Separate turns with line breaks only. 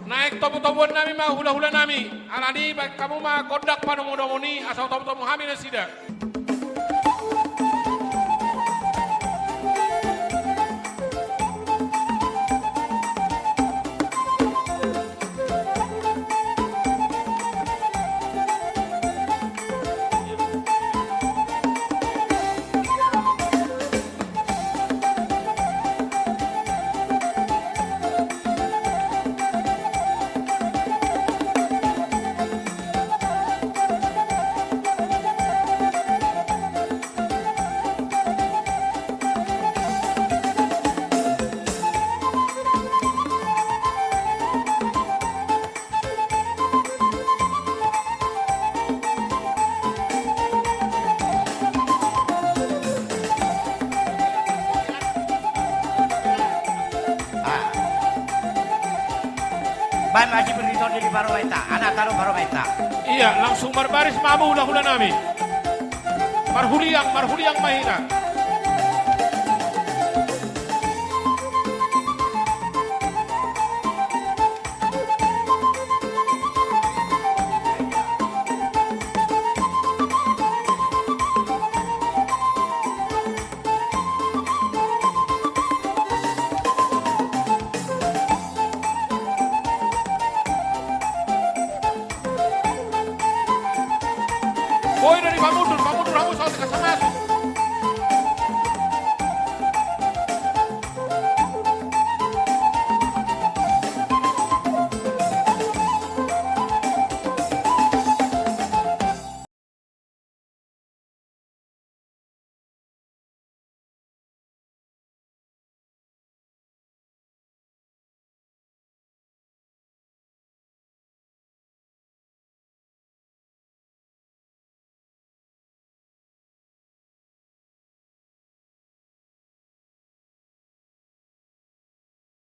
Naik tobu-tobuan nami mah hula-hula nami. Alani kamu mah kodak panomodomoni asal tobu-tobu hamil sida.
Baik masih beriton di Barobaita, anak taruh Barobaita.
Iya, langsung berbaris mamu hula-hula nami. Marhuliang mahina. Boy dari Pamundur,